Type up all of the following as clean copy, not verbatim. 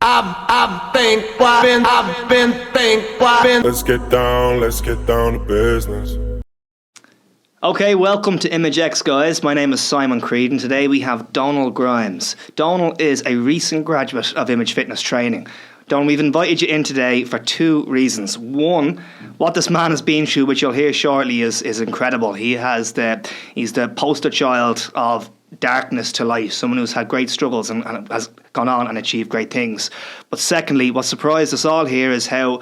Let's get down to business. Okay, welcome to Image X, guys. My name is Simon Creed, and today we have Donal Grimes. Donal is a recent graduate of Image Fitness Training. Donal, we've invited you in today for two reasons. One, what this man has been through, which you'll hear shortly, is incredible. He's the poster child of darkness to light, someone who's had great struggles and has gone on and achieved great things. But secondly, what surprised us all here is how,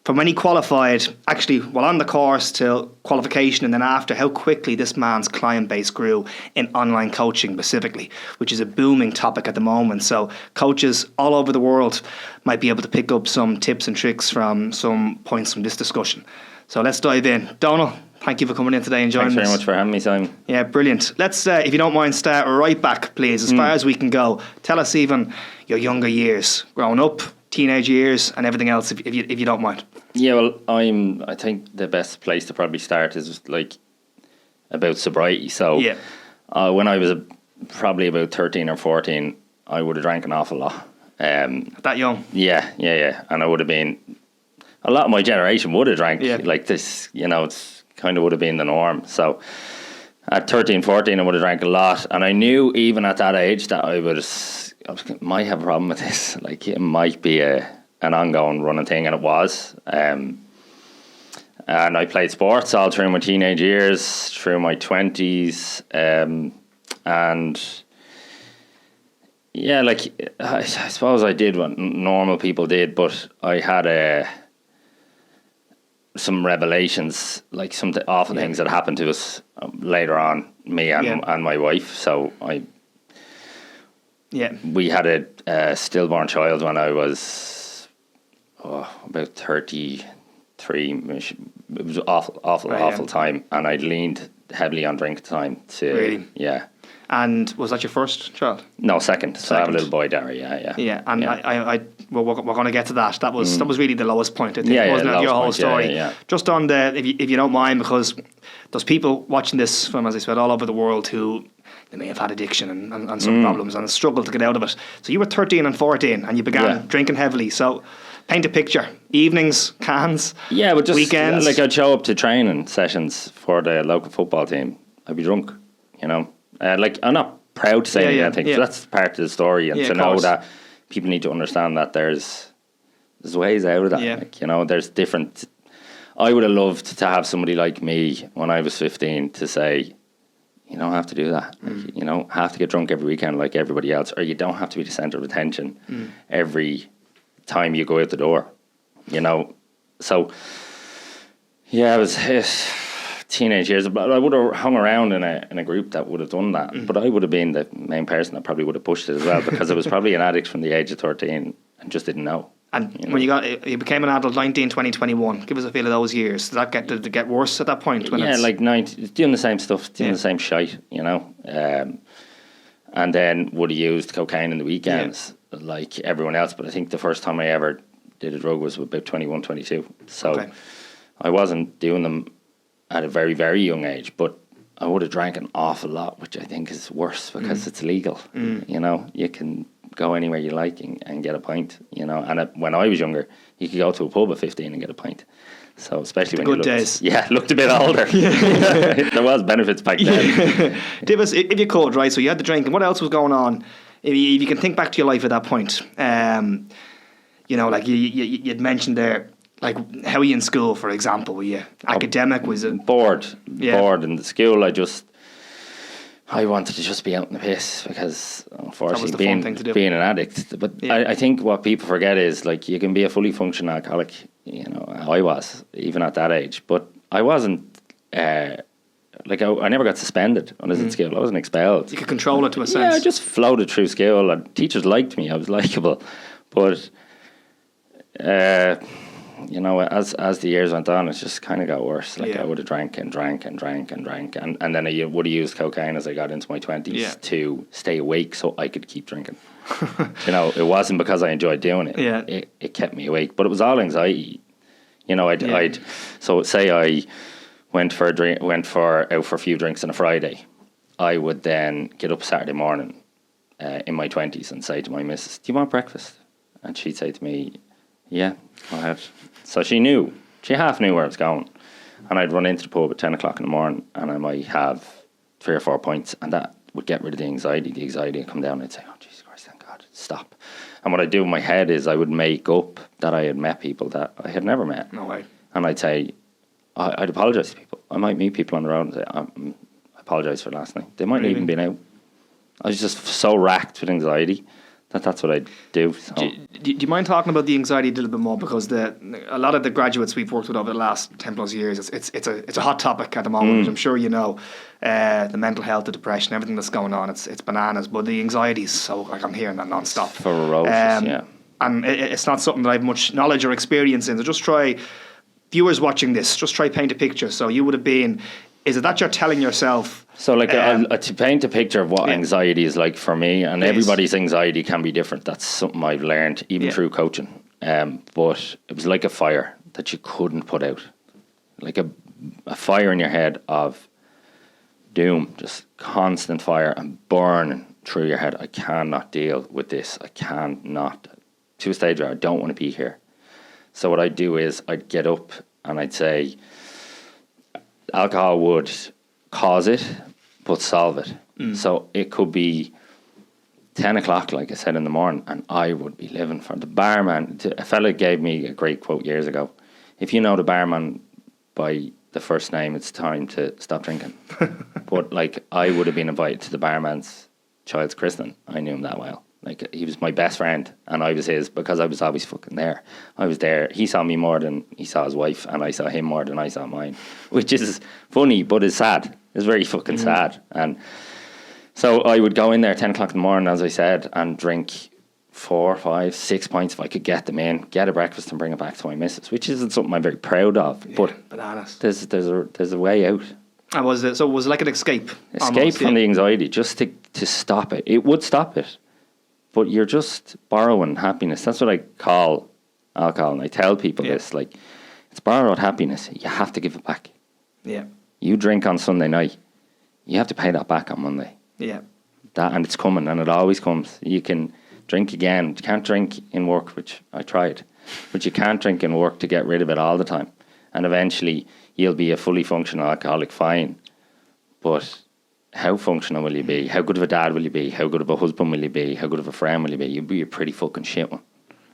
from when he qualified, actually, while on the course till qualification and then after, how quickly this man's client base grew in online coaching specifically, which is a booming topic at the moment. So coaches all over the world might be able to pick up some tips and tricks from some points from this discussion. So let's dive in. Donal, thank you for coming in today and joining us. Thanks very much for having me, Simon. Yeah, brilliant. Let's, if you don't mind, start right back, please, as far as we can go. Tell us even your younger years, growing up, teenage years, and everything else, if you don't mind. Yeah, well, I think the best place to probably start is like about sobriety. So Yeah. When I was probably about 13 or 14, I would have drank an awful lot. That young. Yeah. And I would have been, a lot of my generation would have drank like this, it's kind of would have been the norm. So at 13, 14, I would have drank a lot. And I knew even at that age that I might have a problem with this. Like it might be an ongoing running thing, and it was. And I played sports all through my teenage years, through my 20s. And yeah, like I suppose I did what normal people did, but I had some revelations, like some awful things that happened to us later on, me and my wife. So we had a stillborn child when I was about 33. It was awful time, and I leaned heavily on drink time. Really? Yeah. And was that your first child? No, second. So I have a little boy, Darry. Yeah, and yeah. We're going to get to that. That was really the lowest point, I think, wasn't it? Your whole story. Yeah. Just on if you don't mind, because there's people watching this from, as I said, all over the world who they may have had addiction and some problems and struggled to get out of it. So you were 13 and 14, and you began drinking heavily. So paint a picture. Evenings, cans, but just weekends. Like I'd show up to training sessions for the local football team. I'd be drunk, like I'm not proud to say anything. So that's part of the story, and to know that people need to understand that there's ways out of that. Yeah. There's different. I would have loved to have somebody like me when I was 15 to say, you don't have to do that. Like, you don't have to get drunk every weekend like everybody else, or you don't have to be the centre of attention every time you go out the door. So yeah, it was teenage years, but I would have hung around in a group that would have done that. But I would have been the main person that probably would have pushed it as well, because I was probably an addict from the age of 13 and just didn't know. And when you became an adult, 19, 20, 21, give us a feel of those years. Did it get worse at that point? Like 19, doing the same stuff, doing the same shite, and then would have used cocaine in the weekends like everyone else. But I think the first time I ever did a drug was about 21, 22. So I wasn't doing them at a very, very young age, but I would have drank an awful lot, which I think is worse because it's legal. You can go anywhere you like and get a pint, and when I was younger, you could go to a pub at 15 and get a pint. So especially when you looked a bit older. There was benefits back then. Give us, if you could, right, so you had the drink, and what else was going on? If you can think back to your life at that point, like you'd mentioned there, like how were you in school, for example? Were you academic? Was it bored in the school? I wanted to just be out in the piss, because unfortunately being an addict. But I think what people forget is, like, you can be a fully functioning alcoholic. I was, even at that age, but I wasn't. I never got suspended when I was in school. I wasn't expelled. You could control it to a sense. Yeah, I just floated through school, and teachers liked me. I was likable, but as the years went on, it just kind of got worse. I would have drank, and then I would have used cocaine as I got into my 20s to stay awake so I could keep drinking. It wasn't because I enjoyed doing it. It kept me awake, but it was all anxiety. So say I went out for a few drinks on a Friday, I would then get up Saturday morning in my 20s and say to my missus, "Do you want breakfast?" And she'd say to me, yeah, go ahead. So she half knew where I was going. And I'd run into the pub at 10 o'clock in the morning and I might have 3 or 4 points, and that would get rid of the anxiety. The anxiety would come down and I'd say, oh, Jesus Christ, thank God, stop. And what I'd do in my head is I would make up that I had met people that I had never met. No way. And I'd say, I'd apologise to people. I might meet people on the road and say, I apologise for last night. They might not even been out. I was just so racked with anxiety that's what I do. So. Do you mind talking about the anxiety a little bit more? Because a lot of the graduates we've worked with over the last 10 plus years, it's a hot topic at the moment, which I'm sure you know. The mental health, the depression, everything that's going on, it's bananas. But the anxiety is so, like, I'm hearing that non-stop. Ferocious, yeah. And it's not something that I have much knowledge or experience in. So just try, viewers watching this, just try paint a picture. So you would have been, is it that you're telling yourself? So, like, to paint a picture of what anxiety is like for me, and everybody's anxiety can be different. That's something I've learned, even through coaching. But it was like a fire that you couldn't put out. Like a fire in your head of doom, just constant fire and burning through your head. I cannot deal with this. I cannot. To a stage where I don't want to be here. So what I'd do is I'd get up and I'd say, alcohol would cause it, but solve it. So it could be 10 o'clock, like I said, in the morning, and I would be living for the barman. A fella gave me a great quote years ago. If you know the barman by the first name, it's time to stop drinking. But, like, I would have been invited to the barman's child's christening. I knew him that well. Like, he was my best friend, and I was his because I was always fucking there. I was there. He saw me more than he saw his wife, and I saw him more than I saw mine, which is funny, but it's sad. It's very fucking sad. And so I would go in there 10 o'clock in the morning, as I said, and drink 4, 5, 6 pints if I could get them in, get a breakfast and bring it back to my missus, which isn't something I'm very proud of. Yeah, but bananas. There's a way out. And was it like an escape? Escape from the anxiety, just to stop it. It would stop it. But you're just borrowing happiness. That's what I call alcohol. And I tell people this, like, it's borrowed happiness. You have to give it back. Yeah. You drink on Sunday night. You have to pay that back on Monday. Yeah. And it's coming, and it always comes. You can drink again. You can't drink in work, which I tried. But you can't drink in work to get rid of it all the time. And eventually, you'll be a fully functional alcoholic, fine. But how functional will you be? How good of a dad will you be? How good of a husband will you be? How good of a friend will you be? You'll be a pretty fucking shit one.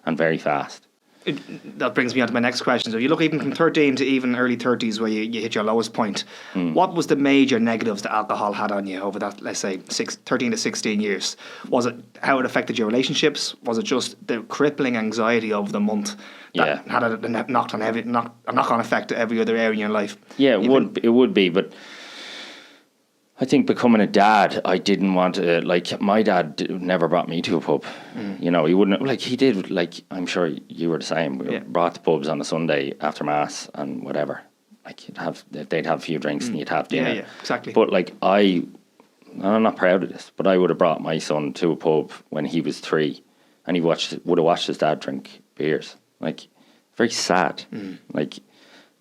And very fast. That brings me on to my next question. So you look even from 13 to even early 30s where you hit your lowest point. What was the major negatives that alcohol had on you over that, let's say, 13 to 16 years? Was it how it affected your relationships? Was it just the crippling anxiety over the month that had a knock-on effect to every other area in your life? Yeah, it would be, but I think becoming a dad, I didn't want to, like, my dad never brought me to a pub. You know, he wouldn't, like, he did, like, I'm sure you were the same. We brought the pubs on a Sunday after Mass and whatever. Like, they'd have a few drinks and you'd have dinner. Yeah, exactly. But, like, I'm not proud of this, but I would have brought my son to a pub when he was 3 and he would have watched his dad drink beers. Like, very sad. Like,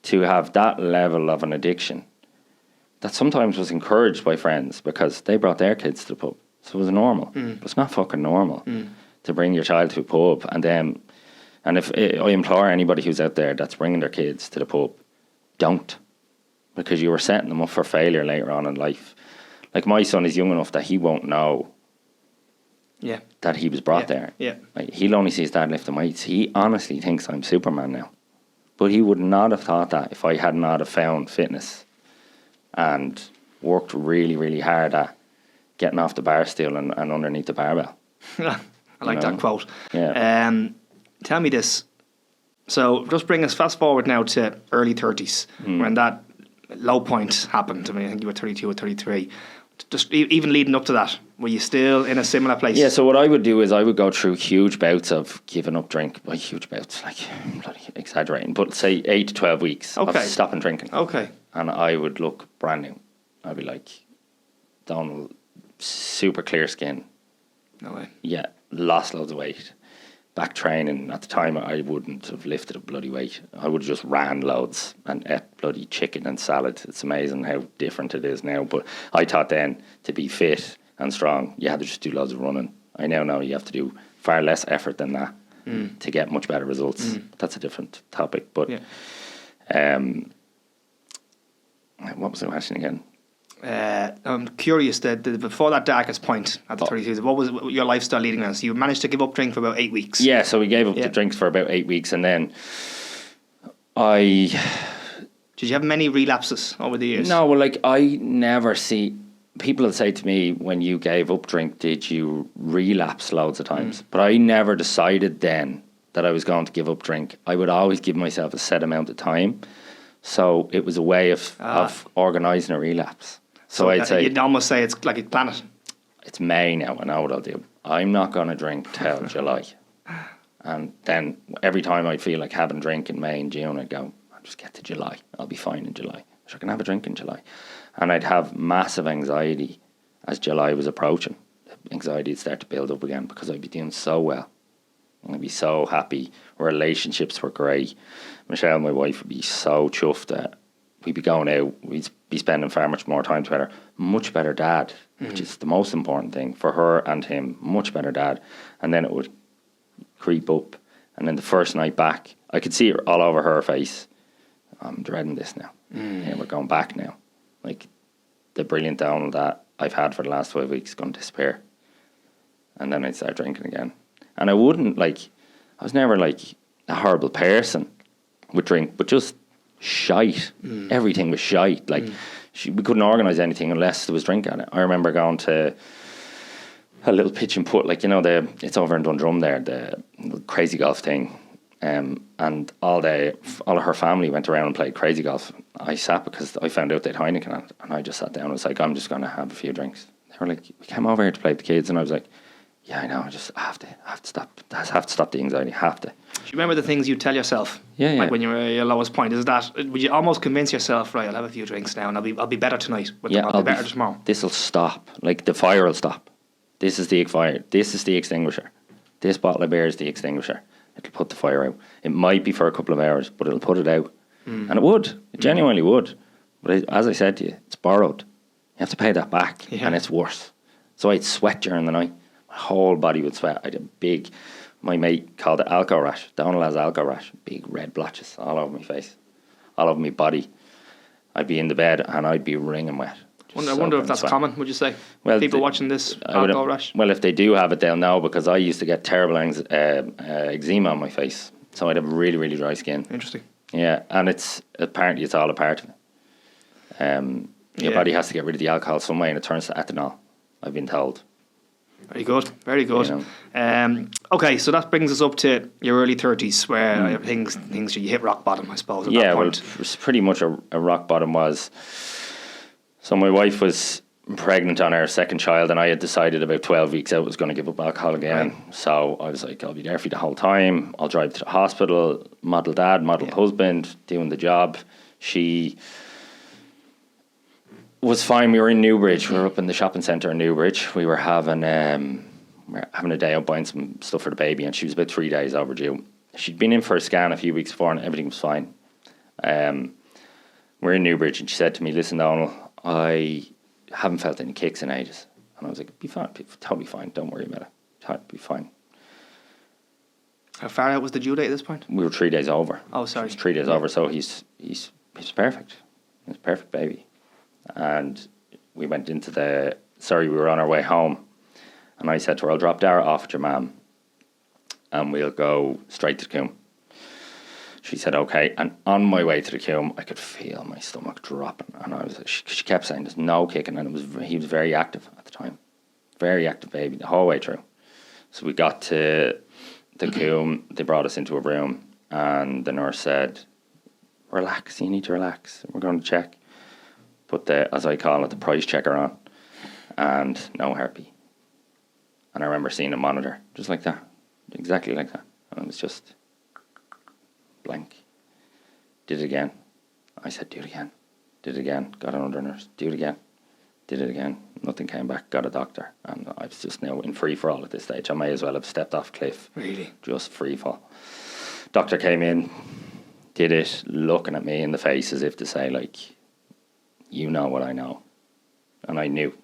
to have that level of an addiction that sometimes was encouraged by friends because they brought their kids to the pub. So it was normal. But it's not fucking normal to bring your child to a pub and if I implore anybody who's out there that's bringing their kids to the pub, don't. Because you were setting them up for failure later on in life. Like, my son is young enough that he won't know that he was brought there. Yeah. Like, he'll only see his dad lifting weights. He honestly thinks I'm Superman now. But he would not have thought that if I had not have found fitness and worked really, really hard at getting off the bar stool and underneath the barbell. I like that quote. Yeah. Tell me this. So just bring us fast forward now to early 30s when that low point happened. I mean, I think you were 32 or 33. Just even leading up to that, were you still in a similar place? Yeah, so what I would do is I would go through huge bouts of giving up drink. By huge bouts, like, I'm bloody exaggerating, but say 8 to 12 weeks of stopping drinking. Okay. And I would look brand new. I'd be like, Donal, super clear skin. No way. Yeah, lost loads of weight. Back training, at the time I wouldn't have lifted a bloody weight. I would have just ran loads and ate bloody chicken and salad. It's amazing how different it is now. But I thought then, to be fit and strong, you had to just do loads of running. I now know you have to do far less effort than that. to get much better results. That's a different topic. But what was the question again? I'm curious that before that darkest point at the 32, what was your lifestyle leading on? So you managed to give up drink for about 8 weeks. Yeah, so we gave up the drinks for about 8 weeks, and then Did you have many relapses over the years? No, well, like, I never see... People will say to me, when you gave up drink, did you relapse loads of times? But I never decided then that I was going to give up drink. I would always give myself a set amount of time. So it was a way of organising a relapse. So I'd say... You'd almost say it's like a planet. It's May now, I know what I'll do. I'm not going to drink till July. And then every time I'd feel like having a drink in May and June, I'd go, I'll just get to July. I'll be fine in July. So I can have a drink in July. And I'd have massive anxiety as July was approaching. Anxiety would start to build up again because I'd be doing so well. I'd be so happy. Relationships were great. Michelle, my wife, would be so chuffed that we'd be going out. We'd be spending far much more time together. Much better dad, which is the most important thing for her and him. Much better dad. And then it would creep up. And then the first night back, I could see it all over her face. I'm dreading this now. Yeah, we're going back now. Like, the brilliant Donal that I've had for the last 5 weeks is going to disappear. And then I'd start drinking again. And I wouldn't, like, I was never, like, a horrible person with drink, but just shite. Everything was shite. Like, we couldn't organise anything unless there was drink on it. I remember going to a little pitch and put, like, you know, it's over in Dundrum there, the crazy golf thing. And all of her family went around and played crazy golf. I sat because I found out they'd Heineken on it, and I just sat down and was like, I'm just going to have a few drinks. They were like, we came over here to play with the kids, and I was like, yeah, I know, I have to stop. I have to stop the anxiety. I have to. Do you remember the things you tell yourself? Yeah. Like when you were at your lowest point, would you almost convince yourself, right, I'll have a few drinks now and I'll be better tonight, but I'll be better tomorrow? This will stop. Like, the fire will stop. This is the fire. This is the extinguisher. This bottle of beer is the extinguisher. It'll put the fire out. It might be for a couple of hours, but it'll put it out. And it would. It genuinely would. But as I said to you, it's borrowed. You have to pay that back, and it's worse. So I'd sweat during the night. My whole body would sweat. I had a big, my mate called it alco rash. Donal has alco rash. Big red blotches all over my face, all over my body. I'd be in the bed and I'd be wringing wet. I wonder if that's common, would you say? Well, people watching this alcohol rash? Well, if they do have it, they'll know, because I used to get terrible eczema on my face. So I'd have really, really dry skin. Interesting. Yeah, and apparently it's all a part of it. Your body has to get rid of the alcohol some way, and it turns to ethanol, I've been told. Very good, very good. You know. Okay, so that brings us up to your early 30s, where things you hit rock bottom, I suppose, at that point. Well, it was pretty much a rock bottom was... So my wife was pregnant on our second child, and I had decided about 12 weeks out I was going to give up alcohol again. Right. So I was like, I'll be there for you the whole time. I'll drive to the hospital, model dad, model husband, doing the job. She was fine. We were in Newbridge. We were up in the shopping centre in Newbridge. We were having a day out buying some stuff for the baby, and she was about 3 days overdue. She'd been in for a scan a few weeks before, and everything was fine. We're in Newbridge, and she said to me, listen, Donal, I haven't felt any kicks in ages. And I was like, be fine, totally fine, don't worry about it. Be fine. How far out was the due date at this point? We were 3 days over. Oh, sorry. He was 3 days over, so he's perfect. He's a perfect baby. And we went into we were on our way home, and I said to her, I'll drop Dara off at your mum, and we'll go straight to the Coombe. She said, okay. And on my way to the Coombe, I could feel my stomach dropping. And I was like, she kept saying, there's no kicking. And he was very active at the time. Very active baby the whole way through. So we got to the Coombe. They brought us into a room. And the nurse said, relax, you need to relax. We're going to check. Put as I call it, the price checker on. And no heartbeat. And I remember seeing a monitor, just like that. Exactly like that. And it was just... blank. Did it again. I said, do it again. Did it again. Got another nurse. Do it again. Did it again. Nothing came back. Got a doctor. And I was just now in free fall at this stage. I may as well have stepped off a cliff. Really? Just free fall. Doctor came in, did it, looking at me in the face as if to say, like, you know what I know. And I knew.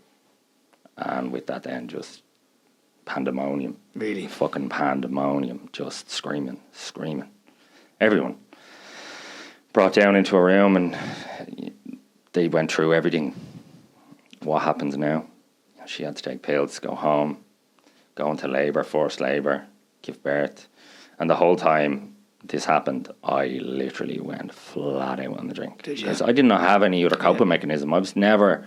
And with that then, just pandemonium. Really? Fucking pandemonium. Just screaming. Everyone. Brought down into a room and they went through everything. What happens now? She had to take pills, go home, go into labour, forced labour, give birth. And the whole time this happened, I literally went flat out on the drink. Did you? Because I did not have any other coping mechanism. I was never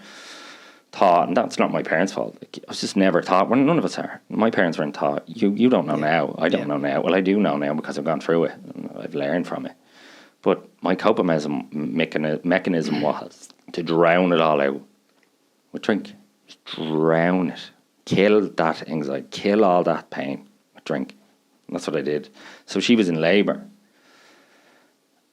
taught, and that's not my parents' fault. Like, I was just never taught. Well, none of us are. My parents weren't taught. You don't know now. I don't know now. Well, I do know now because I've gone through it and I've learned from it. But my coping mechanism was to drown it all out with drink. Just drown it. Kill that anxiety. Kill all that pain with drink. And that's what I did. So she was in labour.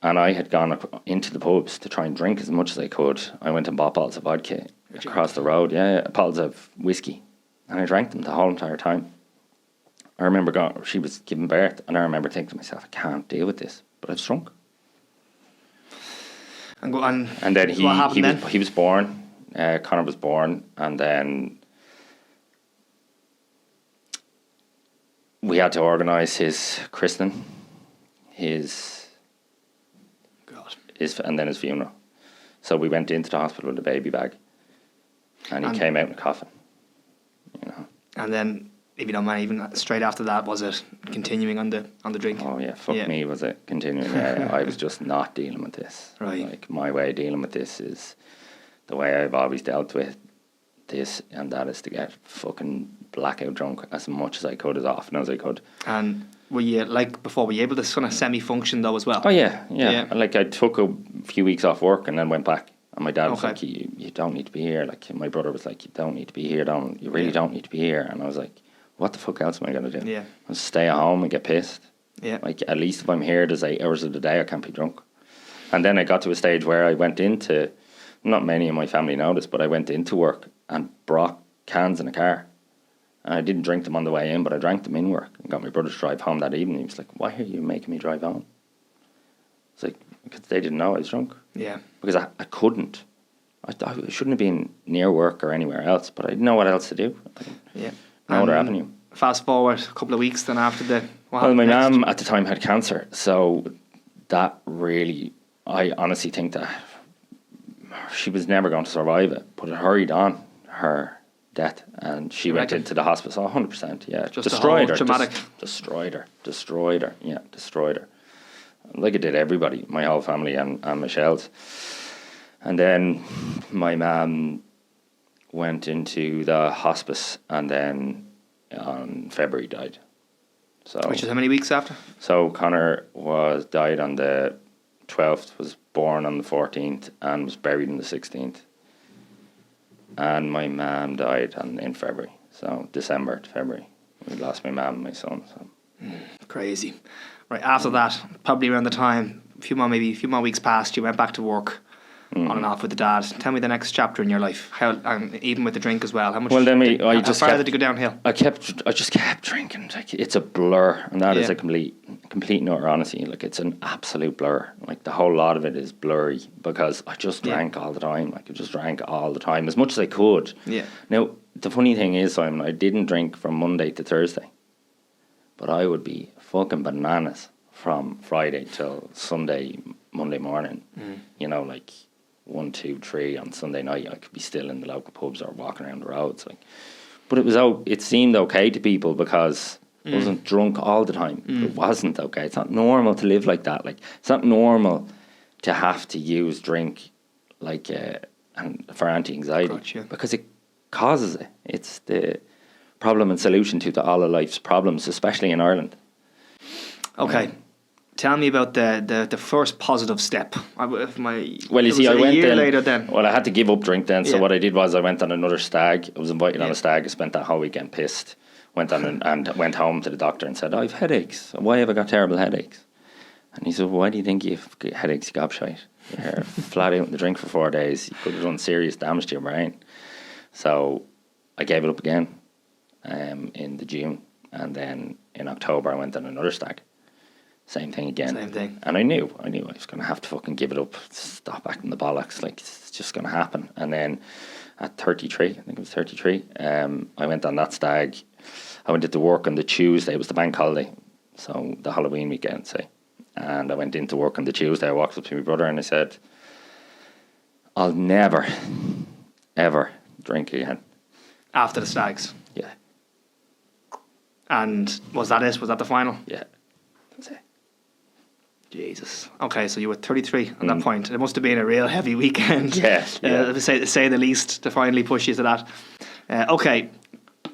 And I had gone up into the pubs to try and drink as much as I could. I went and bought bottles of vodka across the road. Yeah, bottles of whiskey. And I drank them the whole entire time. I remember she was giving birth, and I remember thinking to myself, I can't deal with this. But I was drunk. And go on. And then what happened then? he was born. Connor was born, and then we had to organise his christening, and then his funeral. So we went into the hospital with a baby bag, and he came out in a coffin. You know. And then, if you don't mind, even straight after that, was it continuing on the drink? Oh yeah, fuck me, was it continuing? Yeah, I was just not dealing with this. Right. Like, my way of dealing with this is the way I've always dealt with this, and that is to get fucking blackout drunk as much as I could, as often as I could. And were you, like before, were you able to kind of semi-function though as well? Oh yeah. Like, I took a few weeks off work and then went back. And my dad was like, you don't need to be here. Like, my brother was like, you don't need to be here. You really don't need to be here. And I was like, what the fuck else am I going to do? Yeah. I'll stay at home and get pissed. Yeah. Like, at least if I'm here, there's 8 hours of the day I can't be drunk. And then I got to a stage where I went into, not many in my family know this, but I went into work and brought cans in a car. And I didn't drink them on the way in, but I drank them in work and got my brother to drive home that evening. He was like, why are you making me drive home? It's like, because they didn't know I was drunk. Yeah. Because I couldn't. I shouldn't have been near work or anywhere else, but I didn't know what else to do. Yeah. No other avenue. Fast forward a couple of weeks then after well, my mum at the time had cancer, so that really, I honestly think that she was never going to survive it, but it hurried on her death, and she went into the hospice. 100%, yeah. Just destroyed her. Traumatic. Destroyed her. Yeah, destroyed her. Like it did everybody, my whole family and Michelle's. And then my mum went into the hospice, and then on February died. So, which is how many weeks after? So Connor died on the 12th, was born on the 14th, and was buried on the 16th. And my mum died in February. So December to February, we lost my mum and my son. So. Crazy. Right after that, probably around the time, a few more weeks passed, you went back to work. On and off with the dad. Tell me the next chapter in your life. How, and even with the drink as well. How much? Well, then how far did it go downhill? I just kept drinking. Like, it's a blur, and that is a complete and utter honesty. Like, it's an absolute blur. Like, the whole lot of it is blurry because I just drank all the time. Like, I just drank all the time as much as I could. Yeah. Now, the funny thing is, Simon, I didn't drink from Monday to Thursday, but I would be fucking bananas from Friday till Monday morning. You know, like 1, 2, 3 on Sunday night. I could be still in the local pubs or walking around the roads. Like, but it seemed okay to people because I wasn't drunk all the time. It wasn't okay. It's not normal to live like that. Like, it's not normal to have to use drink like and for anti-anxiety because it causes it. It's the problem and solution to all of life's problems, especially in Ireland. Okay. Tell me about the first positive step. Well, you see, I went a year later then. Well, I had to give up drink then. So what I did was I went on another stag. I was invited on a stag. I spent that whole weekend pissed. Went on and went home to the doctor and said, I've headaches. Why have I got terrible headaches? And he said, why do you think you've got headaches, you gobshite? You're flat out in the drink for 4 days. You could have done serious damage to your brain. So I gave it up again in the June. And then in October, I went on another stag. Same thing again. Same thing. And I knew I was going to have to fucking give it up, stop acting the bollocks, like it's just going to happen. And then at 33, I think it was 33, I went on that stag. I went into work on the Tuesday. It was the bank holiday, so the Halloween weekend, say. And I went into work on the Tuesday. I walked up to my brother and I said, I'll never, ever drink again. After the Stags. Yeah. And was that it? Was that the final? Yeah. That's it. Jesus. Okay, so you were 33 at that point. It must have been a real heavy weekend. Yeah. To say the least, to finally push you to that. Okay,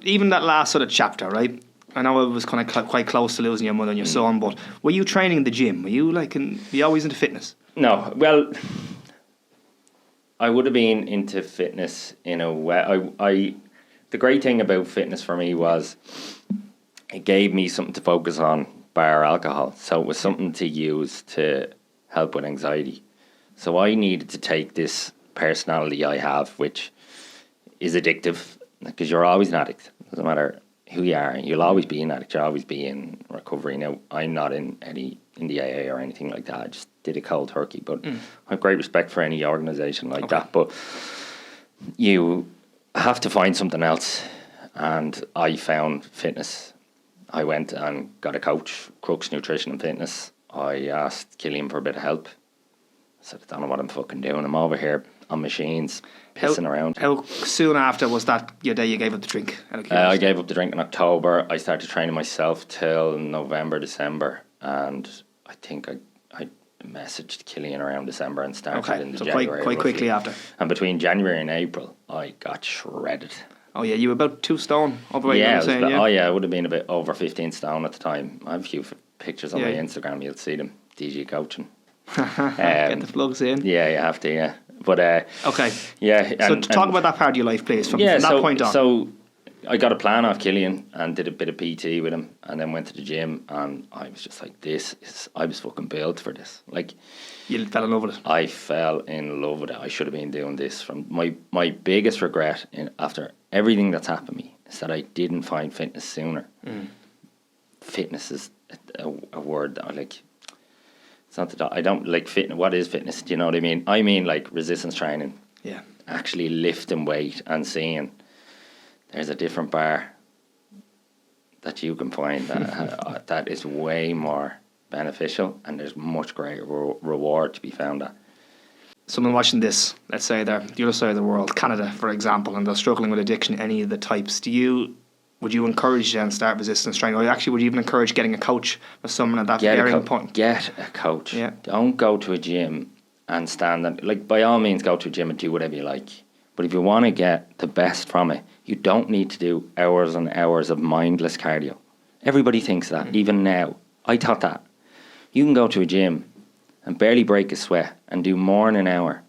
even that last sort of chapter, right? I know it was kind of quite close to losing your mother and your son, but were you training in the gym? Were you always into fitness? No, well, I would have been into fitness in a way. The great thing about fitness for me was it gave me something to focus on, bar alcohol. So it was something to use to help with anxiety. So I needed to take this personality I have, which is addictive, because you're always an addict. It doesn't matter who you are, you'll always be an addict. You'll always be in recovery. Now, I'm not in the AA or anything like that. I just did a cold turkey, but I have great respect for any organisation like that. But you have to find something else, and I found fitness. I went and got a coach, Crux Nutrition and Fitness. I asked Killian for a bit of help. I said, I don't know what I'm fucking doing. I'm over here on machines, pissing around. How soon after was that your day you gave up the drink? I gave up the drink in October. I started training myself till November, December, and I think I messaged Killian around December and started in the January. Quite quickly after. And between January and April, I got shredded. Oh yeah, you were about 2 stone overweight. Yeah, I would have been a bit over 15 stone at the time. I have a few pictures on my Instagram. You'll see them. DG coaching. Get the plugs in. Yeah, you have to. Yeah, but okay. Yeah. So talk about that part of your life, please. From that point on. So I got a plan off Killian and did a bit of PT with him, and then went to the gym, and I was just like, I was fucking built for this. Like, you fell in love with it. I fell in love with it. I should have been doing this. From my biggest regret after everything that's happened to me is that I didn't find fitness sooner. Fitness is a word that I like. It's not that I don't like fitness. What is fitness? Do you know what I mean? I mean like resistance training. Yeah. Actually lifting weight and seeing there's a different bar that you can find that is way more beneficial, and there's much greater reward to be found at. Someone watching this, let's say they're the other side of the world, Canada, for example, and they're struggling with addiction, any of the types, would you encourage them to start resistance training? Or actually, would you even encourage getting a coach for someone at that varying point? Get a coach. Yeah. Don't go to a gym and stand and, like, by all means, go to a gym and do whatever you like. But if you want to get the best from it, you don't need to do hours and hours of mindless cardio. Everybody thinks that, even now. I thought that. You can go to a gym and barely break a sweat and do more in an hour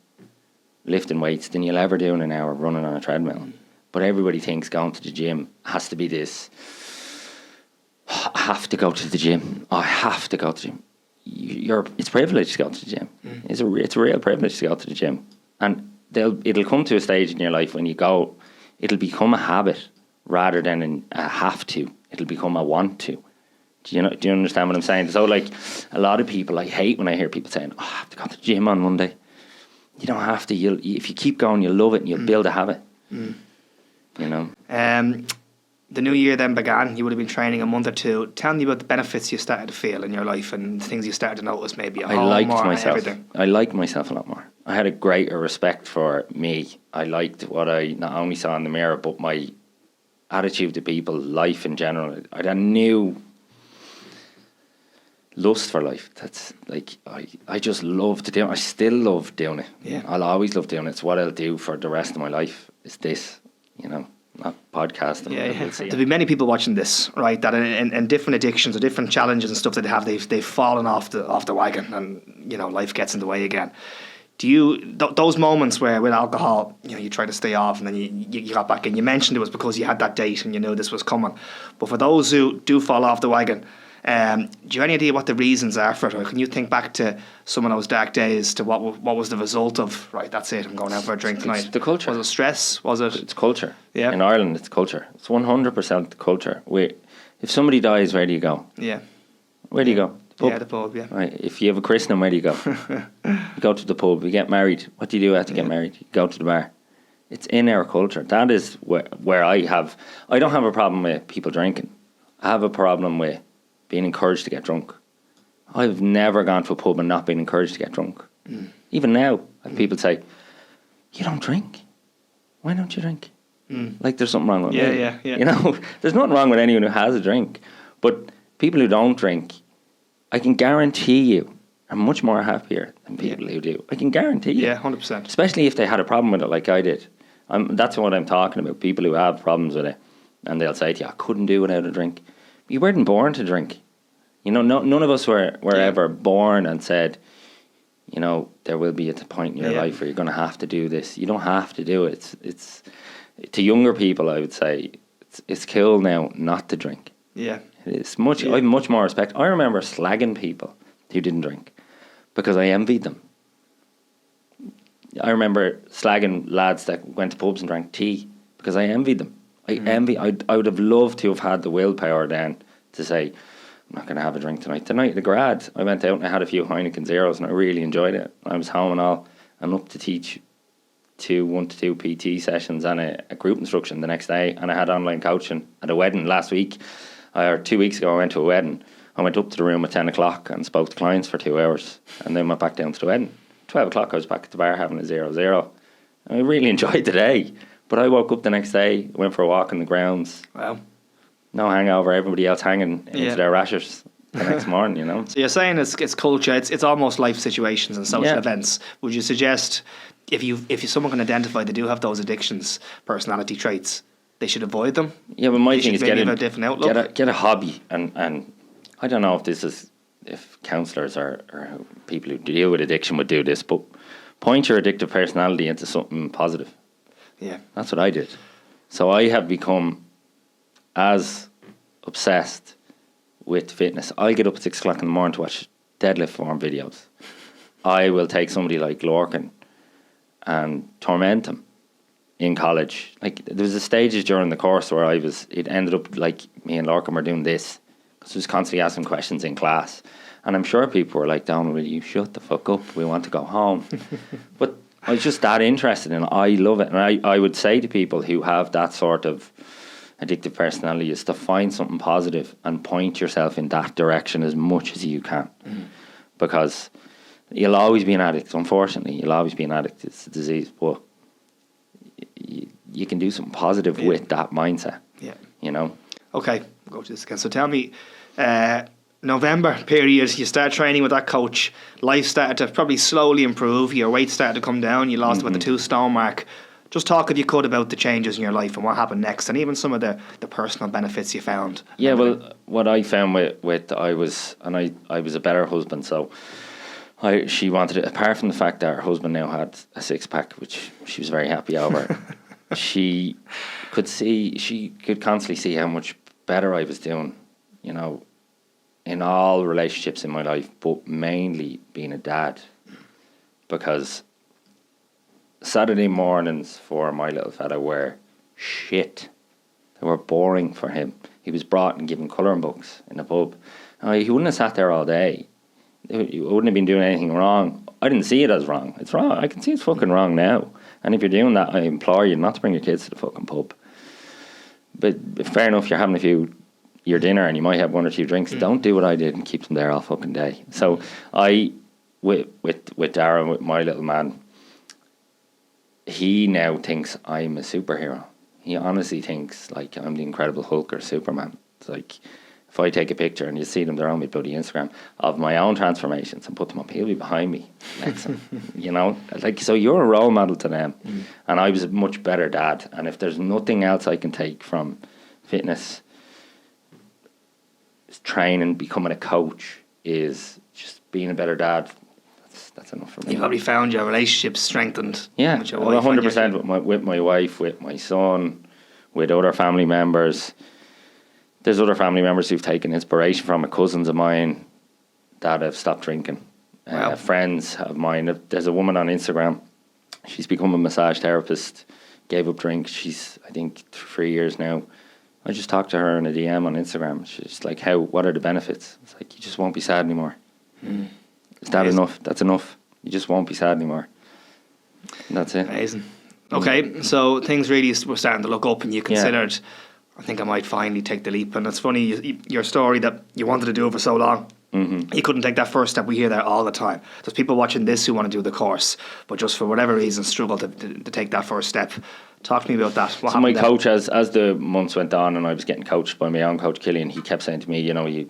lifting weights than you'll ever do in an hour running on a treadmill. But everybody thinks going to the gym has to be this. I have to go to the gym. I have to go to the gym. It's a privilege to go to the gym. It's a real privilege to go to the gym. And it'll come to a stage in your life when you go, it'll become a habit rather than a have to. It'll become a want to. Do you understand what I'm saying? So, like, a lot of people, I hate when I hear people saying, I have to go to the gym on Monday. You don't have to. If you keep going, you'll love it and you'll build a habit. You know. The new year then began. You would have been training a month or two. Tell me about the benefits you started to feel in your life and things you started to notice maybe at home. I liked myself. Everything. I liked myself a lot more. I had a greater respect for me. I liked what I not only saw in the mirror, but my attitude to people, life in general. I had a new lust for life. That's like I just love to do it. I still love doing it. Yeah. I'll always love doing it. It's what I'll do for the rest of my life. Is this, not podcasting. Yeah. There'll be many people watching this, right? That in different addictions or different challenges and stuff that they have, they've fallen off the wagon, and life gets in the way again. Do you those moments where with alcohol, you try to stay off and then you got back in? You mentioned it was because you had that date and you knew this was coming. But for those who do fall off the wagon, do you have any idea what the reasons are for it, or can you think back to some of those dark days to what was the result of? Right, that's it. I'm going out for a drink tonight. It's the culture. Was it stress? Was it? It's culture. Yeah. In Ireland, it's culture. It's 100% the culture. If somebody dies, where do you go? Yeah. Where do you go? The pub. Yeah, the pub. Yeah. Right. If you have a christening, where do you go? You go to the pub. You get married. What do you do after you get married? You go to the bar. It's in our culture. That is where I don't have a problem with people drinking. I have a problem with being encouraged to get drunk. I've never gone to a pub and not been encouraged to get drunk. Even now, people say, "You don't drink? Why don't you drink?" Like there's something wrong with me. Yeah. You know, there's nothing wrong with anyone who has a drink. But people who don't drink, I can guarantee you, are much more happier than people who do. I can guarantee you. Yeah, 100%. Especially if they had a problem with it like I did. That's what I'm talking about. People who have problems with it. And they'll say to you, I couldn't do without a drink. You weren't born to drink. You know, none of us were ever born and said, you know, there will be a point in your life where you're going to have to do this. You don't have to do it. It's to younger people, I would say, it's cool now not to drink. Yeah. It's much. I have much more respect. I remember slagging people who didn't drink because I envied them. I remember slagging lads that went to pubs and drank tea because I envied them. I would have loved to have had the willpower then to say, I'm not going to have a drink tonight. Tonight at the grad, I went out and I had a few Heineken Zeros and I really enjoyed it. I was home and all, and up to teach 1 to 2 PT sessions and a group instruction the next day, and I had online coaching at a wedding last week. Or 2 weeks ago I went to a wedding. I went up to the room at 10 o'clock and spoke to clients for 2 hours and then went back down to the wedding. 12 o'clock I was back at the bar having a 0-0. I really enjoyed the day. But I woke up the next day, went for a walk in the grounds. Wow. No hangover, everybody else hanging into their rashers the next morning, you know. So you're saying it's culture, it's almost life situations and social events. Would you suggest if someone can identify they do have those addictions, personality traits, they should avoid them? Yeah, but my thing is get a different outlook. Get a hobby, and I don't know if counsellors or people who deal with addiction would do this, but point your addictive personality into something positive. Yeah, that's what I did. So I have become as obsessed with fitness. I'll get up at 6 o'clock in the morning to watch deadlift form videos. I will take somebody like Lorcan and torment him in college. Like there was a stages during the course where it ended up like me and Lorcan were doing this because I was constantly asking questions in class. And I'm sure people were like, Donal, will you shut the fuck up? We want to go home. But I was just that interested in it. I love it. And I would say to people who have that sort of addictive personality is to find something positive and point yourself in that direction as much as you can. Because you'll always be an addict, unfortunately. You'll always be an addict. It's a disease. But you can do something positive with that mindset. Yeah. You know? Okay, we'll go to this again. So tell me, November period, you start training with that coach, life started to probably slowly improve, your weight started to come down, you lost about the 2 stone mark. Just talk, if you could, about the changes in your life and what happened next, and even some of the personal benefits you found. Yeah, well, what I found I was a better husband, so she wanted it, apart from the fact that her husband now had a 6-pack, which she was very happy over. she could constantly see how much better I was doing, you know, in all relationships in my life, but mainly being a dad, because Saturday mornings for my little fella were shit. They were boring for him. He was brought and given colouring books in a pub. He wouldn't have sat there all day. He wouldn't have been doing anything wrong. I didn't see it as wrong. It's wrong. I can see it's fucking wrong now. And if you're doing that, I implore you not to bring your kids to the fucking pub. But fair enough, you're having your dinner and you might have 1 or 2 drinks. Don't do what I did and keep them there all fucking day. So with Darren, with my little man, he now thinks I'm a superhero. He honestly thinks like I'm the Incredible Hulk or Superman. It's like if I take a picture and you see them, they're on my bloody Instagram, of my own transformations and put them up, he'll be behind me next time. You know, like, so you're a role model to them. And I was a much better dad. And if there's nothing else I can take from fitness training, becoming a coach, is just being a better dad. That's enough for me. You probably found your relationship strengthened. Yeah, with your wife, 100% with my wife, with my son, with other family members. There's other family members who've taken inspiration from it. Cousins of mine that have stopped drinking. Wow. Friends of mine. There's a woman on Instagram. She's become a massage therapist. Gave up drink. She's, I think, 3 years now. I just talked to her in a DM on Instagram. She's like, what are the benefits? It's like, you just won't be sad anymore. Is that enough? That's enough. You just won't be sad anymore. And that's it. Amazing. Okay, so things really were starting to look up, and you considered, I think I might finally take the leap. And it's funny, your story that you wanted to do it for so long. You couldn't take that first step. We hear that all the time. There's people watching this who want to do the course, but just for whatever reason struggle to take that first step. Talk to me about that. So my coach, as the months went on and I was getting coached by my own coach Killian, he kept saying to me,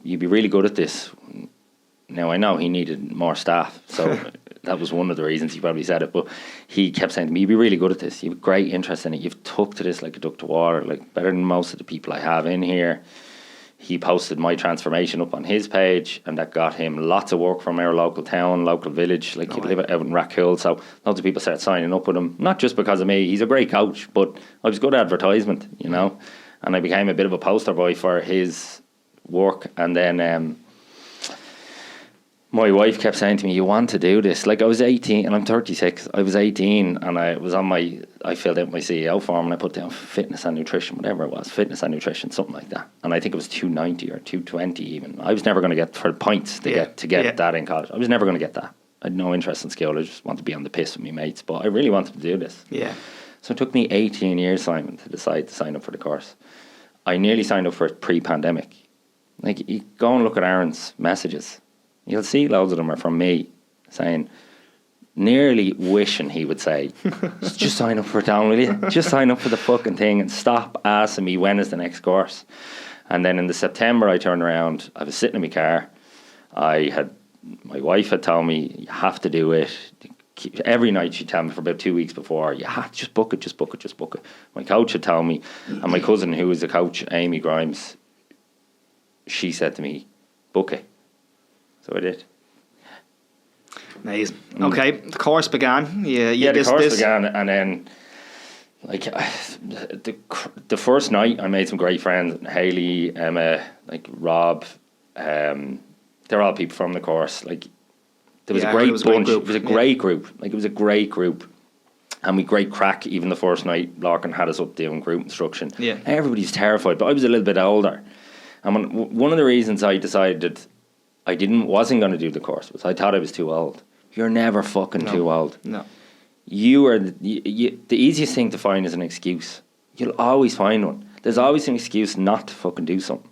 you'd be really good at this. Now I know he needed more staff, so that was one of the reasons he probably said it, but he kept saying to me, you'd be really good at this, you have great interest in it, you've took to this like a duck to water, like better than most of the people I have in here. He posted my transformation up on his page, and that got him lots of work from our local town, local village. Like, he'd live out in Rackhill, so loads of people started signing up with him. Not just because of me, he's a great coach, but I was good advertisement, and I became a bit of a poster boy for his work. And then my wife kept saying to me, you want to do this? Like, I was 18 and I'm 36. I was 18 and I filled out my CEO form and I put down fitness and nutrition, whatever it was, fitness and nutrition, something like that. And I think it was 290 or 220 even. I was never going to get for points to get that in college. I was never going to get that. I had no interest in skill. I just wanted to be on the piss with my mates, but I really wanted to do this. Yeah. So it took me 18 years, Simon, to decide to sign up for the course. I nearly signed up for it pre-pandemic. Like, you go and look at Aaron's messages. You'll see loads of them are from me saying, nearly wishing he would say, just sign up for it, Donal, will you? Just sign up for the fucking thing and stop asking me when is the next course. And then in the September I turned around, I was sitting in my car. My wife had told me, you have to do it. Every night she'd tell me for about 2 weeks before, you have to just book it. My coach had told me, and my cousin who was the coach, Amy Grimes, she said to me, book it. So I did. Amazing. Okay, the course began. The course began, and then like the first night, I made some great friends. Hayley, Emma, like Rob. They're all people from the course. Like, there was a great bunch. It was a great group. Like, it was a great group, and we great crack. Even the first night, Larkin had us up doing group instruction. Yeah, everybody's terrified, but I was a little bit older, and one of the reasons I decided I wasn't going to do the course was I thought I was too old. You're never fucking too old. No. You are the easiest thing to find is an excuse. You'll always find one. There's always an excuse not to fucking do something.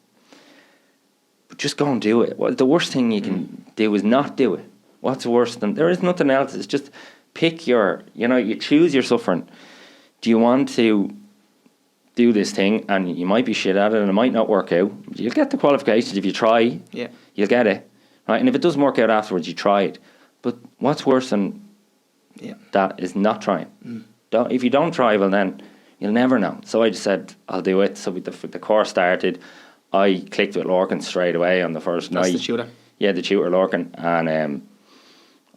But just go and do it. Well, the worst thing you can do is not do it. What's worse than... There is nothing else. It's just pick you choose your suffering. Do you want to do this thing, and you might be shit at it and it might not work out? You'll get the qualifications if you try. Yeah. You'll get it. Right? And if it doesn't work out afterwards, you try it. But what's worse than that is not trying. If you don't try, well then you'll never know. So I just said, I'll do it. So the course started. I clicked with Lorcan straight away on the first night. That's the tutor? Yeah, the tutor Lorcan. And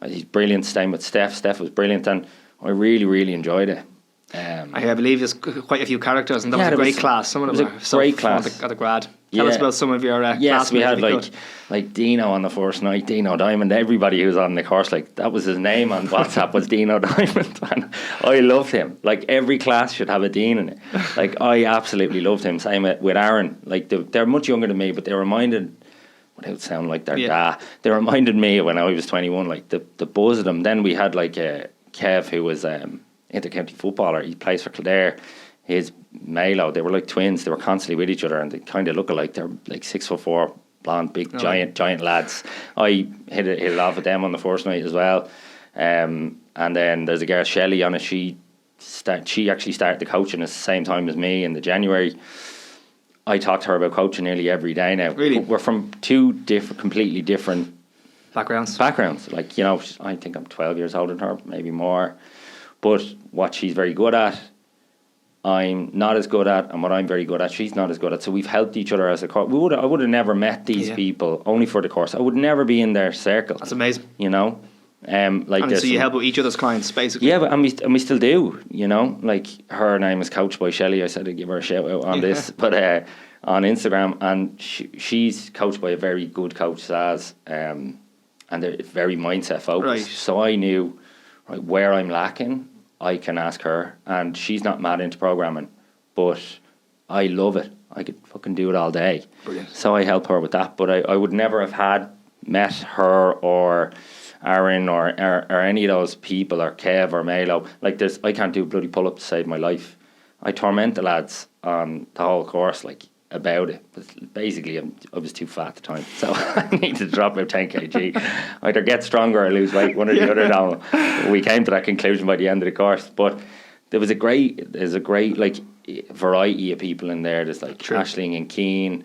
he's brilliant. Staying with Steph. Steph was brilliant, and I really, really enjoyed it. I believe there's quite a few characters, and that was a great class. Some of them were so great class at the grad. Tell us about some of your yes, we had like Dino on the first night, Dino Diamond. Everybody who was on the course, like, that was his name on WhatsApp was Dino Diamond, and I loved him. Like, every class should have a Dean in it. Like, I absolutely loved him. Same with Aaron. Like, they're much younger than me, but they reminded, without sounding like their dad, they reminded me when I was 21, like the buzz of them. Then we had like Kev, who was inter-county footballer. He plays for Kildare. His Malo, they were like twins. They were constantly with each other, and they kind of look alike. They're like 6'4", blonde, big, giant lads. I hit it off with them on the first night as well. And then there's a girl, Shelley, on it. She actually started the coaching at the same time as me in the January. I talk to her about coaching nearly every day now. Really? We're from two completely different backgrounds. Like, I think I'm 12 years older than her, maybe more. But what she's very good at, I'm not as good at, and what I'm very good at, she's not as good at. So we've helped each other as a course. I would have never met these people only for the course. I would never be in their circle. That's amazing. Like, and so you help each other's clients, basically. Yeah, and we still do. Like, her name is coached by Shelley. I said I'd give her a shout out on this, but on Instagram, and she's coached by a very good coach, Saz, and they're very mindset focused. Right. So I knew where I'm lacking. I can ask her, and she's not mad into programming, but I love it. I could fucking do it all day. Brilliant. So I help her with that, but I would never have met her or Aaron or any of those people, or Kev or Melo. Like, I can't do bloody pull-up to save my life. I torment the lads on the whole course, like, about it. But basically, I was too fat at the time, so I needed to drop about 10 kg. Either get stronger or lose weight, one or the other. Now, we came to that conclusion by the end of the course. But there's a great like variety of people in there. There's like Aisling and Keane.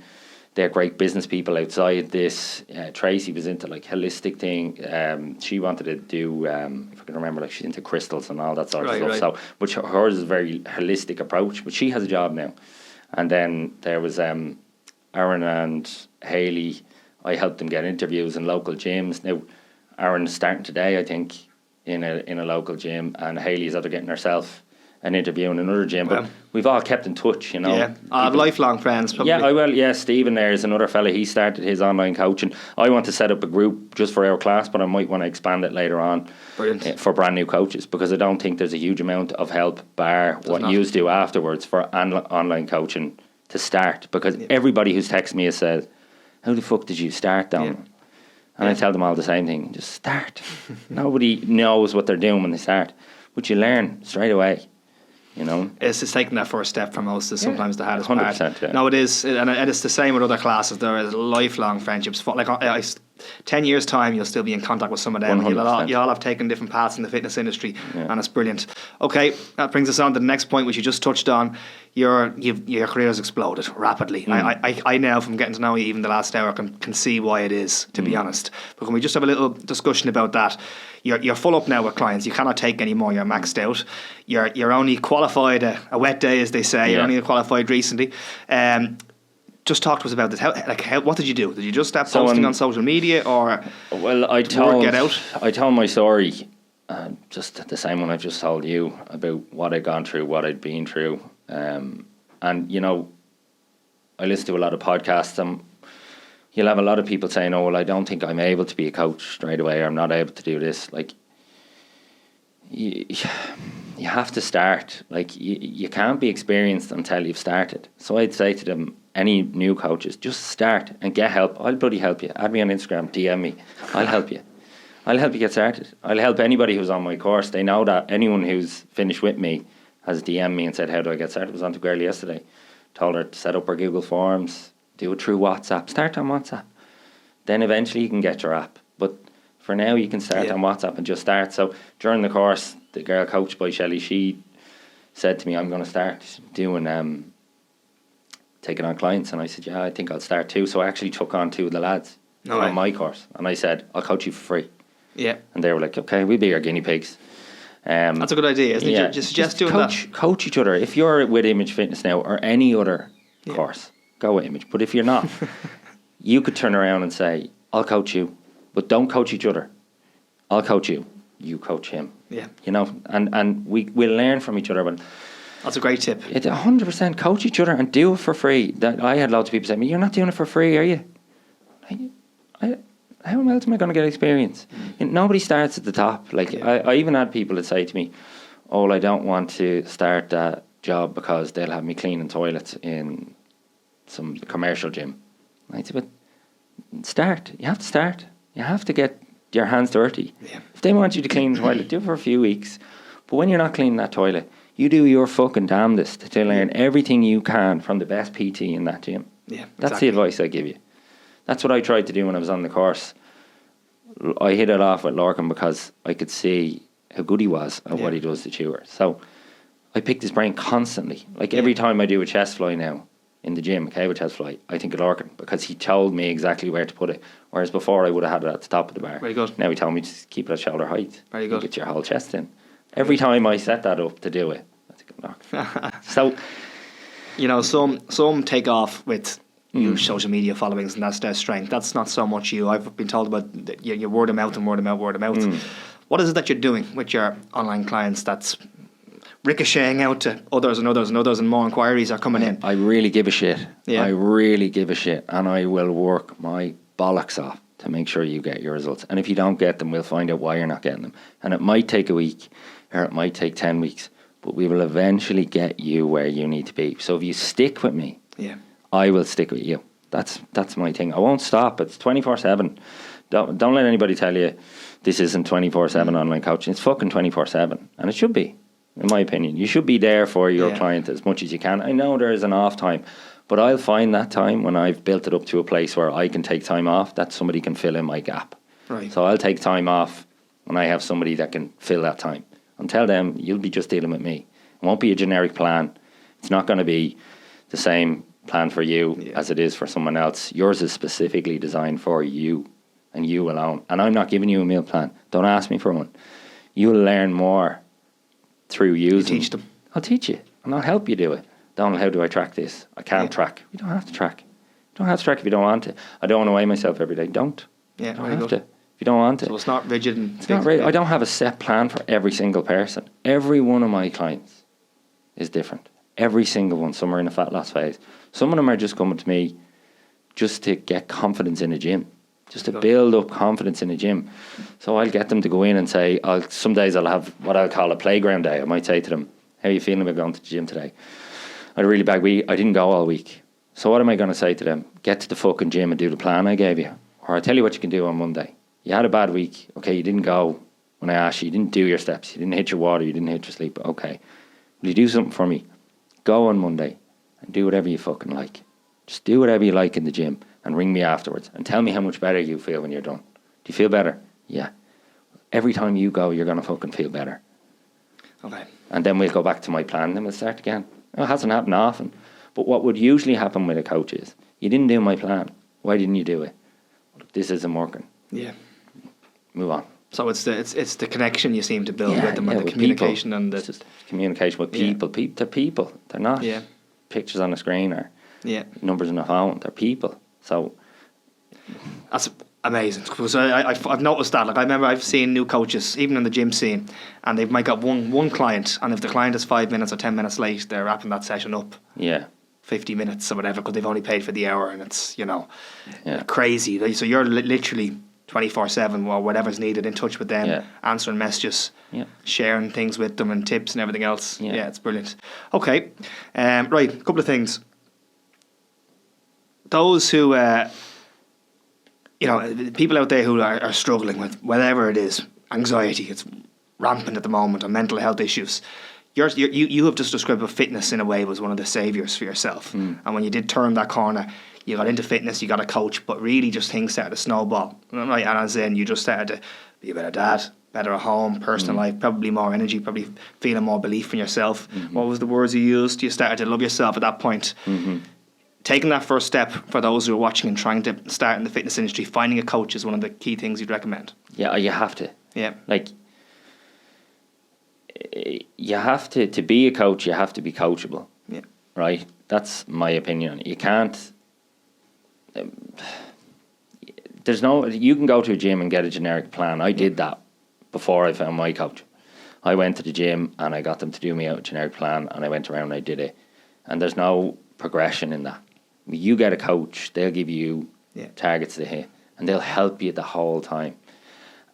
They're great business people outside this. Tracy was into like holistic thing. She wanted to do, if I can remember, like she's into crystals and all that sort of stuff. Right. So, but hers is a very holistic approach. But she has a job now. And then there was Aaron and Hayley. I helped them get interviews in local gyms. Now, Aaron's starting today, I think, in a local gym, and Hayley's either getting herself an interview in another gym. But we've all kept in touch, you know. Yeah, I have lifelong friends, probably. Yeah, I will. Yeah, Stephen there is another fella. He started his online coaching. I want to set up a group just for our class, but I might want to expand it later on for brand new coaches, because I don't think there's a huge amount of help, bar what you do afterwards, for online coaching to start. Because everybody who's texted me has said, how the fuck did you start, Donal? Yeah. And I tell them all the same thing, just start. Nobody knows what they're doing when they start, but you learn straight away. You know, it's just taking that first step from most is sometimes the hardest 100%, part. Yeah. No, it is, and it's the same with other classes. There is lifelong friendships. Like 10 years time, you'll still be in contact with some of them. You all have taken different paths in the fitness industry, and it's brilliant. Okay, that brings us on to the next point, which you just touched on. Your career has exploded rapidly. I now, from getting to know you even the last hour, can see why it is, to be honest. But can we just have a little discussion about that? You're full up now with clients. You cannot take any more. You're maxed out. You're only qualified a wet day, as they say. You're only qualified recently. Just talk to us about this. What did you do? Did you just start posting on social media, or I told get out? I told my story, just the same one I've just told you, about what I'd gone through, what I'd been through, and you know, I listen to a lot of podcasts, and you'll have a lot of people saying, "Oh, well, I don't think I'm able to be a coach straight away. Or I'm not able to do this." Like, you have to start. Like, you can't be experienced until you've started. So I'd say to them, any new coaches, just start and get help. I'll bloody help you. Add me on Instagram, DM me. I'll help you. I'll help you get started. I'll help anybody who's on my course. They know that anyone who's finished with me has DM'd me and said, how do I get started? I was on to a girl yesterday. Told her to set up her Google Forms, do it through WhatsApp. Start on WhatsApp. Then eventually you can get your app. But for now, you can start on WhatsApp and just start. So during the course, the girl coached by Shelley, she said to me, I'm going to start doing taking on clients. And I said, yeah, I think I'll start too. So I actually took on 2 of the lads on my course. And I said, I'll coach you for free. Yeah. And they were like, okay, we'll be your guinea pigs. That's a good idea, isn't it? Just doing that. Coach each other. If you're with Image Fitness now, or any other course, go with Image. But if you're not, you could turn around and say, I'll coach you, but don't coach each other. I'll coach you. You coach him. Yeah. You know, and we'll learn from each other. But that's a great tip. It's 100% coach each other and do it for free. I had lots of people say, you're not doing it for free, are you? How else am I going to get experience? Nobody starts at the top. Like, I even had people that say to me, oh, I don't want to start that job because they'll have me cleaning toilets in some commercial gym. I said, but start. You have to start. You have to get your hands dirty. Yeah. If they want you to clean the toilet, do it for a few weeks. But when you're not cleaning that toilet, you do your fucking damnedest to learn everything you can from the best PT in that gym. Yeah, exactly. That's the advice I give you. That's what I tried to do when I was on the course. I hit it off with Lorcan because I could see how good he was at what he does to Chewer. So I picked his brain constantly. Like every time I do a chest fly now in the gym, a cable chest fly, I think of Lorcan because he told me exactly where to put it. Whereas before I would have had it at the top of the bar. Very good. Now he told me to keep it at shoulder height. Very good. Get your whole chest in. Every time I set that up to do it, I think knock. So, you know, some take off with social media followings, and that's their strength. That's not so much you. I've been told about your word of mouth and word of mouth. What is it that you're doing with your online clients that's ricocheting out to others and others and others, and more inquiries are coming in? I really give a shit. Yeah. I really give a shit, and I will work my bollocks off to make sure you get your results. And if you don't get them, we'll find out why you're not getting them. And it might take a week, or it might take 10 weeks, but we will eventually get you where you need to be. So if you stick with me, I will stick with you. That's my thing. I won't stop. It's 24/7. Don't let anybody tell you this isn't 24/7 online coaching. It's fucking 24/7, and it should be, in my opinion. You should be there for your client as much as you can. I know there is an off time, but I'll find that time when I've built it up to a place where I can take time off, that somebody can fill in my gap. Right. So I'll take time off when I have somebody that can fill that time. And tell them, you'll be just dealing with me. It won't be a generic plan. It's not going to be the same plan for you as it is for someone else. Yours is specifically designed for you and you alone. And I'm not giving you a meal plan. Don't ask me for one. You'll learn more through using. You teach them. I'll teach you and I'll help you do it. Donald, how do I track this? I can't track. You don't have to track. You don't have to track if you don't want to. I don't want to weigh myself every day. Don't. Yeah, you don't have to. If you don't want to. So it's not rigid. It's not rigid. I don't have a set plan for every single person. Every one of my clients is different. Every single one. Some are in a fat loss phase. Some of them are just coming to me just to get confidence in a gym. Just to build up confidence in a gym. So I'll get them to go in and say, some days I'll have what I'll call a playground day. I might say to them, how are you feeling about going to the gym today? I had a really bad week. I didn't go all week. So what am I going to say to them? Get to the fucking gym and do the plan I gave you. Or I'll tell you what you can do on Monday. You had a bad week. Okay, you didn't go when I asked you. You didn't do your steps. You didn't hit your water. You didn't hit your sleep. Okay. Will you do something for me? Go on Monday and do whatever you fucking like. Just do whatever you like in the gym and ring me afterwards and tell me how much better you feel when you're done. Do you feel better? Yeah. Every time you go, you're going to fucking feel better. Okay. And then we'll go back to my plan, then we'll start again. It hasn't happened often. But what would usually happen with a coach is, you didn't do my plan. Why didn't you do it? This isn't working. Yeah. Move on. So it's the connection you seem to build with them, and the communication people. and It's just communication with people. They're people. They're not pictures on a screen or numbers on a phone. They're people. So that's amazing. Because I've noticed that. Like, I remember I've seen new coaches, even in the gym scene, and they might got one client, and if the client is 5 minutes or 10 minutes late, they're wrapping that session up. Yeah. 50 minutes or whatever, because they've only paid for the hour, and it's, crazy. So you're literally 24/7 or whatever's needed, in touch with them, answering messages, sharing things with them and tips and everything else. Yeah, it's brilliant. Okay, right, a couple of things. Those who, people out there who are struggling with whatever it is, anxiety, it's rampant at the moment, or mental health issues. You have just described fitness in a way was one of the saviours for yourself. And when you did turn that corner, you got into fitness, you got a coach, but really just things started to snowball. Right? And as in, you just started to be a better dad, better at home, personal life, probably more energy, probably feeling more belief in yourself. What was the words you used? You started to love yourself at that point. Taking that first step for those who are watching and trying to start in the fitness industry, finding a coach is one of the key things you'd recommend. Yeah, you have to. Yeah. Like, you have to be a coach, you have to be coachable. Yeah. Right? That's my opinion. You can't... you can go to a gym and get a generic plan. I did that before I found my coach. I went to the gym and I got them to do me out a generic plan, and I went around and I did it. And there's no progression in that. You get a coach, they'll give you targets to hit, and they'll help you the whole time.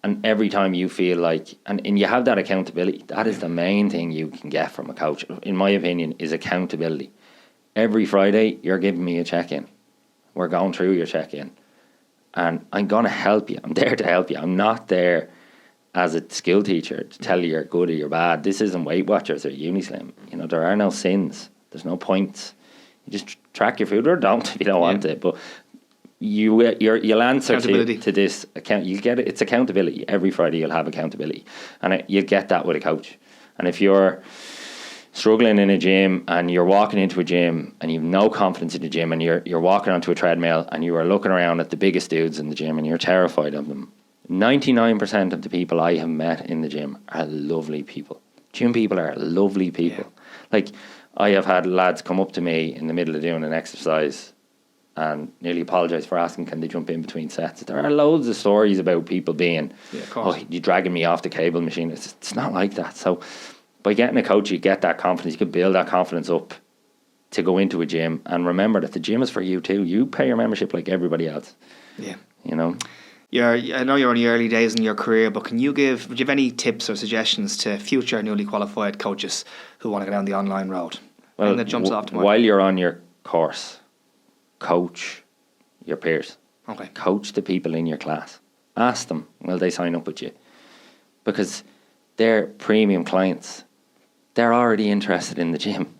And every time you feel like, and you have that accountability, that is the main thing you can get from a coach, in my opinion, is accountability. Every Friday, you're giving me a check-in. We're going through your check-in. And I'm going to help you. I'm there to help you. I'm not there as a skill teacher to tell you you're good or you're bad. This isn't Weight Watchers or Unislim. There are no sins. There's no points. You just track your food, or don't if you don't want it. But you'll answer to this account. You get it. It's accountability. Every Friday you'll have accountability, and you'll get that with a coach. And if you're struggling in a gym and you're walking into a gym and you've no confidence in the gym, and you're walking onto a treadmill and you are looking around at the biggest dudes in the gym and you're terrified of them, 99% of the people I have met in the gym are lovely people. Gym people are lovely people. Like, I have had lads come up to me in the middle of doing an exercise and nearly apologise for asking, can they jump in between sets? There are loads of stories about people being, you're dragging me off the cable machine. It's not like that. So by getting a coach, you get that confidence. You can build that confidence up to go into a gym. And remember that the gym is for you too. You pay your membership like everybody else. Yeah. I know you're in the early days in your career, but would you have any tips or suggestions to future newly qualified coaches who want to go down the online road? Well, that jumps off to while you're on your course, coach your peers. Okay. Coach the people in your class. ask them, will they sign up with you? Because they're premium clients. They're already interested in the gym.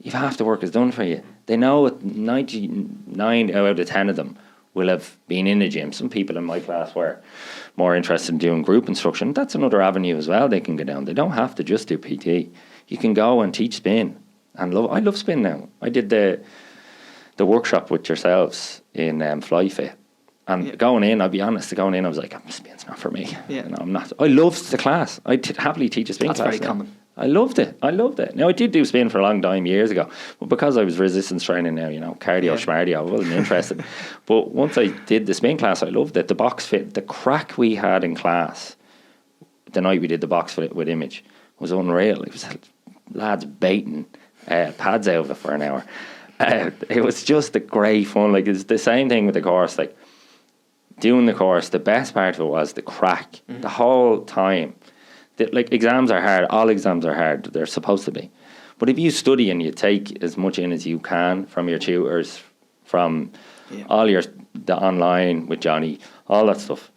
If half the work is done for you, they know 99 out of 10 of them will have been in the gym. Some people in my class were more interested in doing group instruction. That's another avenue as well they can go down. They don't have to just do PT. You can go and teach spin. And I love spin now. I did the workshop with yourselves in FlyFit. And going in, I'll be honest, I was like, spin's not for me. Yeah. You know, I'm not. I loved the class. I'd happily teach a spin class. That's very common. I loved it. Now, I did do spin for a long time years ago, but because I was resistance training now, cardio, schmardio, I wasn't interested. But once I did the spin class, I loved it. The box fit, the crack we had in class, the night we did the box fit with Image, was unreal. It was lads baiting pads out of it for an hour. It was just a great fun. Like, it's the same thing with the course. Like, doing the course, the best part of it was the crack. The whole time. Like, exams are hard. All exams are hard. They're supposed to be. But if you study and you take as much in as you can from your tutors, from all the online with Johnny, all that stuff,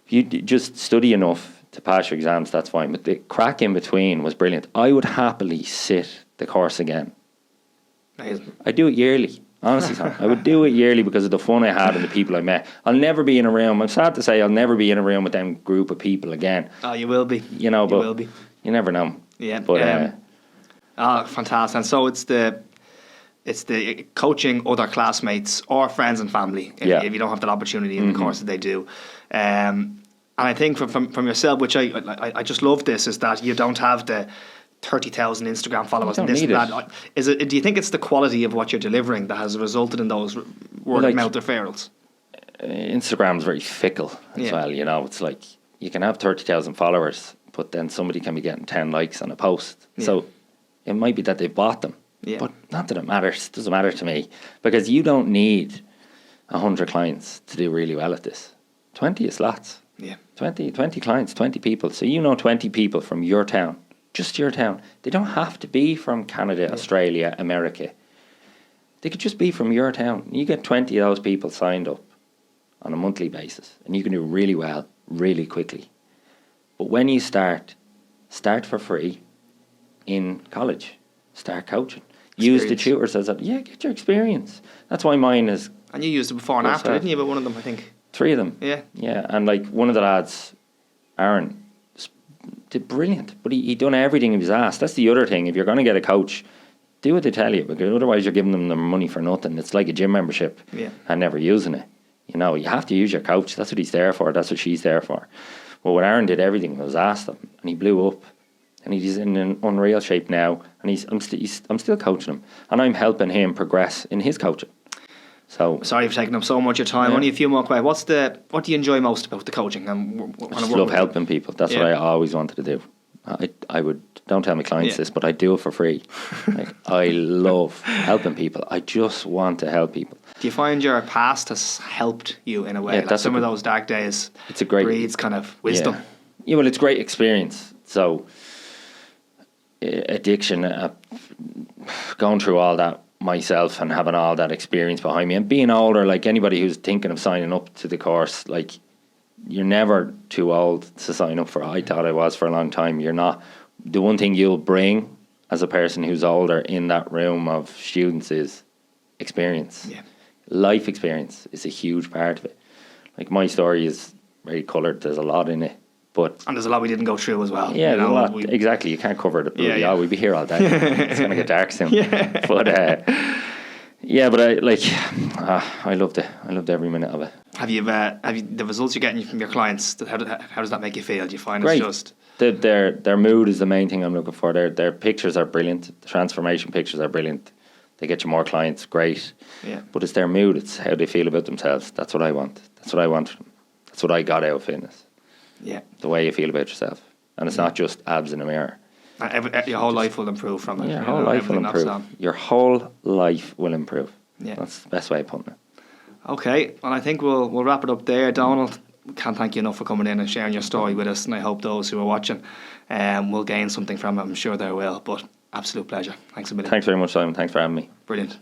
if you just study enough to pass your exams, that's fine. But the crack in between was brilliant. I would happily sit the course again. Amazing. I do it yearly. Honestly, Tom, I would do it yearly because of the fun I had and the people I met. I'll never be in a room. I'm sad to say I'll never be in a room with them group of people again. Oh, you will be. But you will be. You never know. Yeah. But fantastic. And so it's the coaching other classmates or friends and family if you don't have that opportunity in the course that they do. And I think from yourself, which I just love this, is that you don't have the 30,000 Instagram followers and this and that. Do you think it's the quality of what you're delivering that has resulted in those word of mouth referrals? Instagram's very fickle as well. It's like you can have 30,000 followers, but then somebody can be getting 10 likes on a post. So it might be that they bought them, but not that it matters. It doesn't matter to me, because you don't need 100 clients to do really well at this. 20 is lots. 20 clients, 20 people. So 20 people from your town. Just your town. They don't have to be from Canada, Australia, America. They could just be from your town. You get 20 of those people signed up on a monthly basis, and you can do really well, really quickly. But when you start for free in college. Start coaching. Use the tutors as get your experience. That's why mine is... And you used it before and after, didn't you? But one of them, I think. 3 of them. Yeah. Yeah, and like one of the lads, Aaron, did brilliant, but he done everything he was asked. That's the other thing. If you're going to get a coach, do what they tell you, because otherwise you're giving them the money for nothing. It's like a gym membership and never using it. You have to use your coach. That's what he's there for. That's what she's there for. Well, when Aaron did everything that was asked of him, and he blew up, and he's in an unreal shape now, and I'm still coaching him, and I'm helping him progress in his coaching. So sorry for taking up so much of your time. Only a few more questions. What do you enjoy most about the coaching? I just love helping people. That's what I always wanted to do. Don't tell my clients this, but I do it for free. I love helping people. I just want to help people. Do you find your past has helped you in a way? Like some of those dark days, it's a great breeds kind of wisdom. Yeah, well, it's great experience. So addiction, going through all that myself and having all that experience behind me, and being older, like anybody who's thinking of signing up to the course, like you're never too old to sign up for it. I thought I was for a long time. You're not. The one thing you'll bring as a person who's older in that room of students is experience. Yeah. Life experience is a huge part of it. Like my story is very coloured. There's a lot in it. And there's a lot we didn't go through as well. Yeah, there's a lot. Exactly. You can't cover it. We'd be here all day. It's going to get dark soon. But I loved it. I loved every minute of it. Have you the results you're getting from your clients? How does that make you feel? Do you find Great. It's just their mood is the main thing I'm looking for. Their pictures are brilliant. The transformation pictures are brilliant. They get you more clients. Great. Yeah. But it's their mood. It's how they feel about themselves. That's what I want. That's what I want from them. That's what I got out of fitness. Yeah, the way you feel about yourself, and it's not just abs in a mirror. Your whole life will improve from it. Your whole life will improve. Your whole life will improve. Yeah, that's the best way of putting it. Okay, well, I think we'll wrap it up there. Donald, can't thank you enough for coming in and sharing your story with us, and I hope those who are watching will gain something from it. I'm sure they will. But absolute pleasure. Thanks a million. Thanks very much, Simon. Thanks for having me. Brilliant.